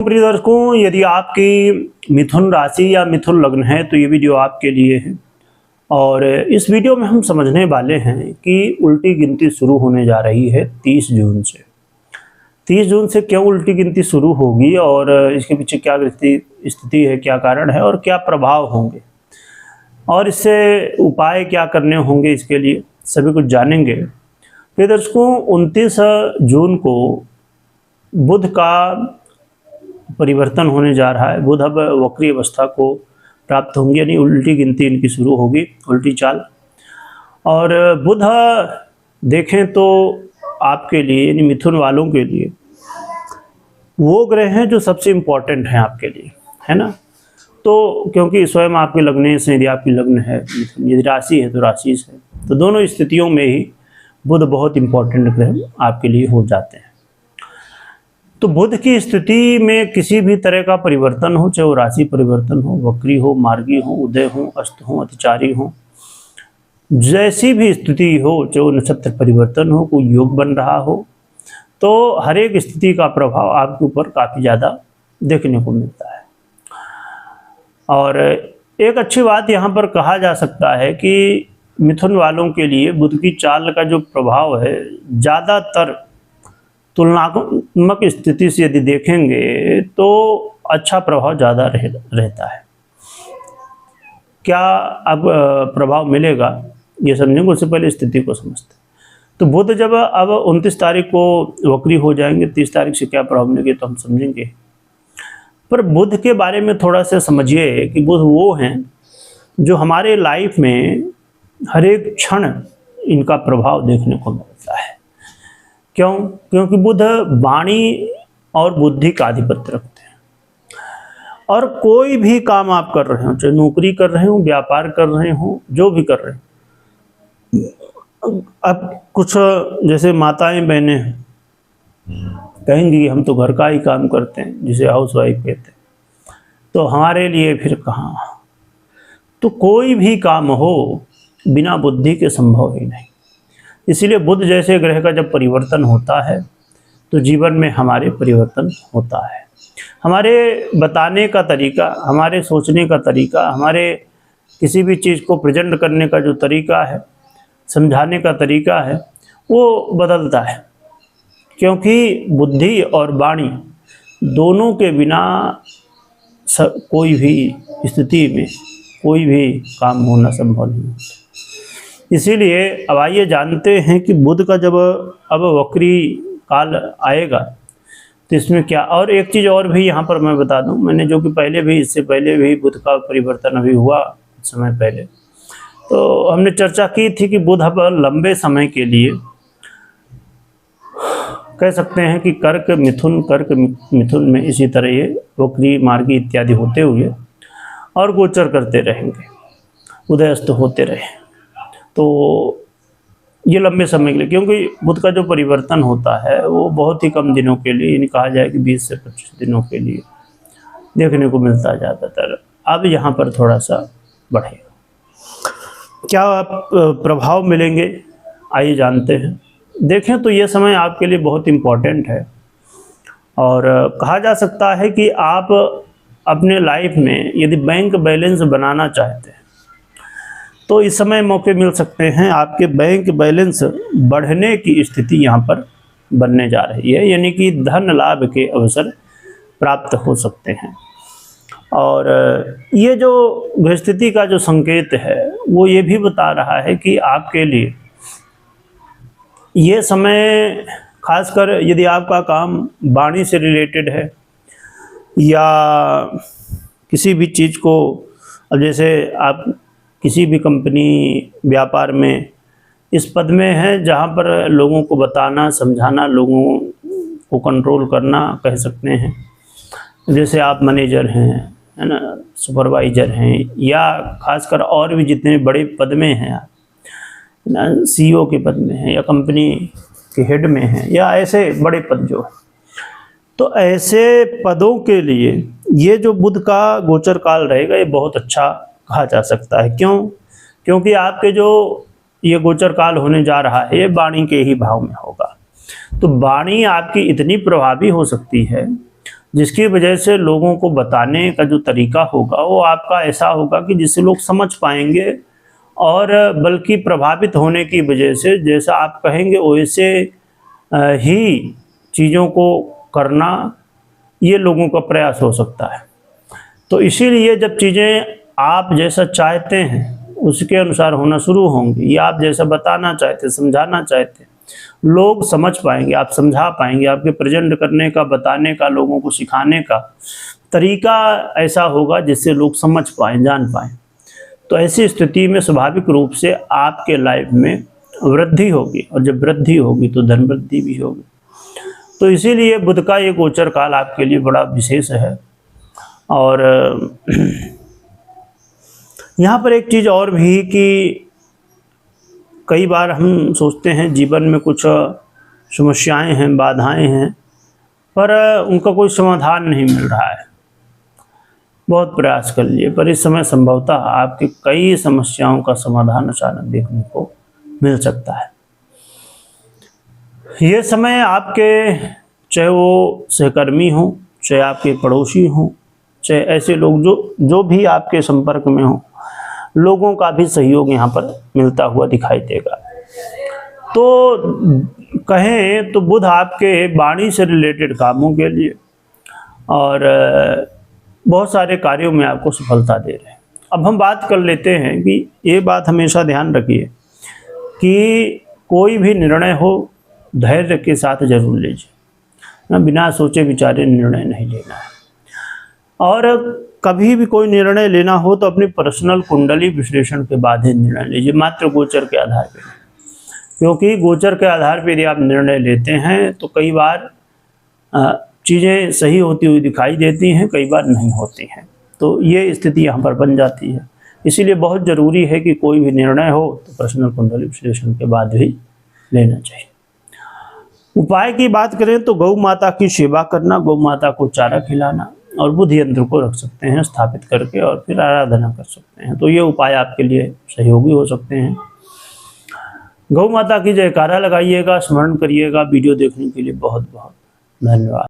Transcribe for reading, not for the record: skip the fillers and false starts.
प्रिय दर्शकों, यदि आपकी मिथुन राशि या मिथुन लग्न है तो ये वीडियो आपके लिए है। और इस वीडियो में हम समझने वाले हैं कि उल्टी गिनती शुरू होने जा रही है 30 जून से। 30 जून से क्यों उल्टी गिनती शुरू होगी और इसके पीछे क्या स्थिति है, क्या कारण है और क्या प्रभाव होंगे और इससे उपाय क्या करने होंगे, इसके लिए सभी कुछ जानेंगे। प्रिय दर्शकों, 29 जून को बुध का परिवर्तन होने जा रहा है। बुध अब वक्री अवस्था को प्राप्त होंगे, यानी उल्टी गिनती इनकी शुरू होगी, उल्टी चाल। और बुध देखें तो आपके लिए यानी मिथुन वालों के लिए वो ग्रह हैं जो सबसे इम्पोर्टेंट हैं आपके लिए, है ना। तो क्योंकि स्वयं आपके लग्न से, यदि आपकी लग्न है, यदि राशि है तो राशि से, तो दोनों स्थितियों में ही बुध बहुत इम्पोर्टेंट ग्रह आपके लिए हो जाते हैं। तो बुध की स्थिति में किसी भी तरह का परिवर्तन हो, चाहे वो राशि परिवर्तन हो, वक्री हो, मार्गी हो, उदय हो, अस्त हो, अतिचारी हो, जैसी भी स्थिति हो, चाहे वो नक्षत्र परिवर्तन हो, कोई योग बन रहा हो, तो हर एक स्थिति का प्रभाव आपके ऊपर काफ़ी ज़्यादा देखने को मिलता है। और एक अच्छी बात यहाँ पर कहा जा सकता है कि मिथुन वालों के लिए बुध की चाल का जो प्रभाव है, ज़्यादातर तुलनात्मक स्थिति से यदि देखेंगे तो अच्छा प्रभाव ज़्यादा रहता है। क्या अब प्रभाव मिलेगा ये समझेंगे, उससे पहले स्थिति को समझते हैं। तो बुध जब अब 29 तारीख को वक्री हो जाएंगे, 30 तारीख से क्या प्रभाव मिलेंगे तो हम समझेंगे। पर बुध के बारे में थोड़ा सा समझिए कि बुध वो हैं जो हमारे लाइफ में हर एक क्षण इनका प्रभाव देखने को मिलता है। क्यों? क्योंकि बुध वाणी और बुद्धि का आधिपत्य रखते हैं। और कोई भी काम आप कर रहे हो, चाहे नौकरी कर रहे हो, व्यापार कर रहे हो, जो भी कर रहे हो, अब कुछ जैसे माताएं बहनें कहेंगी हम तो घर का ही काम करते हैं, जिसे हाउस वाइफ कहते हैं, तो हमारे लिए फिर कहाँ। तो कोई भी काम हो बिना बुद्धि के संभव ही नहीं। इसीलिए बुध जैसे ग्रह का जब परिवर्तन होता है तो जीवन में हमारे परिवर्तन होता है। हमारे बताने का तरीका, हमारे सोचने का तरीका, हमारे किसी भी चीज़ को प्रेजेंट करने का जो तरीका है, समझाने का तरीका है, वो बदलता है। क्योंकि बुद्धि और वाणी दोनों के बिना कोई भी स्थिति में कोई भी काम होना संभव नहीं होता। इसीलिए अब आइए जानते हैं कि बुध का जब अब वक्री काल आएगा तो इसमें क्या। और एक चीज़ और भी यहाँ पर मैं बता दूँ, मैंने जो कि पहले भी, इससे पहले भी बुध का परिवर्तन अभी हुआ कुछ समय पहले, तो हमने चर्चा की थी कि बुध अब लंबे समय के लिए कह सकते हैं कि कर्क मिथुन में इसी तरह ये वक्री, मार्गी इत्यादि होते हुए और गोचर करते रहेंगे, उदय अस्त होते रहे। तो ये लंबे समय के लिए, क्योंकि बुध का जो परिवर्तन होता है वो बहुत ही कम दिनों के लिए, यानी कहा जाए कि 20 से 25 दिनों के लिए देखने को मिलता है ज़्यादातर। अब यहाँ पर थोड़ा सा बढ़ेगा। क्या प्रभाव मिलेंगे आइए जानते हैं। देखें तो ये समय आपके लिए बहुत इम्पोर्टेंट है और कहा जा सकता है कि आप अपने लाइफ में यदि बैंक बैलेंस बनाना चाहते हैं तो इस समय मौके मिल सकते हैं। आपके बैंक बैलेंस बढ़ने की स्थिति यहाँ पर बनने जा रही है, यानी कि धन लाभ के अवसर प्राप्त हो सकते हैं। और ये जो स्थिति का जो संकेत है वो ये भी बता रहा है कि आपके लिए ये समय, खासकर यदि आपका काम वाणी से रिलेटेड है या किसी भी चीज़ को, अब जैसे आप किसी भी कंपनी, व्यापार में इस पद में है जहाँ पर लोगों को बताना, समझाना, लोगों को कंट्रोल करना कह सकते हैं। जैसे आप मैनेजर हैं, है ना, सुपरवाइजर हैं, या खासकर और भी जितने बड़े पद में हैं आप, ना, CEO के पद में हैं या कंपनी के हेड में हैं या ऐसे बड़े पद जो है, तो ऐसे पदों के लिए ये जो बुध का गोचर काल रहेगा ये बहुत अच्छा कहा जा सकता है। क्यों? क्योंकि आपके जो ये गोचर काल होने जा रहा है ये वाणी के ही भाव में होगा। तो वाणी आपकी इतनी प्रभावी हो सकती है जिसकी वजह से लोगों को बताने का जो तरीका होगा वो आपका ऐसा होगा कि जिससे लोग समझ पाएंगे, और बल्कि प्रभावित होने की वजह से जैसा आप कहेंगे वैसे ही चीज़ों को करना, ये लोगों का प्रयास हो सकता है। तो इसीलिए जब चीज़ें आप जैसा चाहते हैं उसके अनुसार होना शुरू होंगी, या आप जैसा बताना चाहते, समझाना चाहते, लोग समझ पाएंगे, आप समझा पाएंगे। आपके प्रेजेंट करने का, बताने का, लोगों को सिखाने का तरीका ऐसा होगा जिससे लोग समझ पाएँ, जान पाएँ। तो ऐसी स्थिति में स्वाभाविक रूप से आपके लाइफ में वृद्धि होगी, और जब वृद्धि होगी तो धन वृद्धि भी होगी। तो इसीलिए बुध का ये गोचर काल आपके लिए बड़ा विशेष है। और यहाँ पर एक चीज़ और भी कि कई बार हम सोचते हैं जीवन में कुछ समस्याएं हैं, बाधाएं हैं, पर उनका कोई समाधान नहीं मिल रहा है। बहुत प्रयास कर लिए, पर इस समय संभवतः आपके कई समस्याओं का समाधान अचानक देखने को मिल सकता है। ये समय आपके, चाहे वो सहकर्मी हो, चाहे आपके पड़ोसी हो, चाहे ऐसे लोग जो भी आपके संपर्क में हो, लोगों का भी सहयोग यहाँ पर मिलता हुआ दिखाई देगा। तो कहें तो बुध आपके वाणी से रिलेटेड कामों के लिए और बहुत सारे कार्यों में आपको सफलता दे रहे हैं। अब हम बात कर लेते हैं कि ये बात हमेशा ध्यान रखिए कि कोई भी निर्णय हो धैर्य के साथ जरूर लीजिए, ना बिना सोचे विचारे निर्णय नहीं लेना है। और कभी भी कोई निर्णय लेना हो तो अपनी पर्सनल कुंडली विश्लेषण के बाद ही निर्णय लीजिए, मात्र गोचर के आधार पर। क्योंकि गोचर के आधार पर यदि आप निर्णय लेते हैं तो कई बार चीज़ें सही होती हुई दिखाई देती हैं, कई बार नहीं होती हैं। तो ये स्थिति यहाँ पर बन जाती है। इसीलिए बहुत ज़रूरी है कि कोई भी निर्णय हो तो पर्सनल कुंडली विश्लेषण के बाद ही लेना चाहिए। उपाय की बात करें तो गौ माता की सेवा करना, गौ माता को चारा खिलाना, और बुध यंत्र को रख सकते हैं स्थापित करके, और फिर आराधना कर सकते हैं। तो ये उपाय आपके लिए सहयोगी हो सकते हैं। गौ माता की जयकारा लगाइएगा, स्मरण करिएगा। वीडियो देखने के लिए बहुत बहुत धन्यवाद।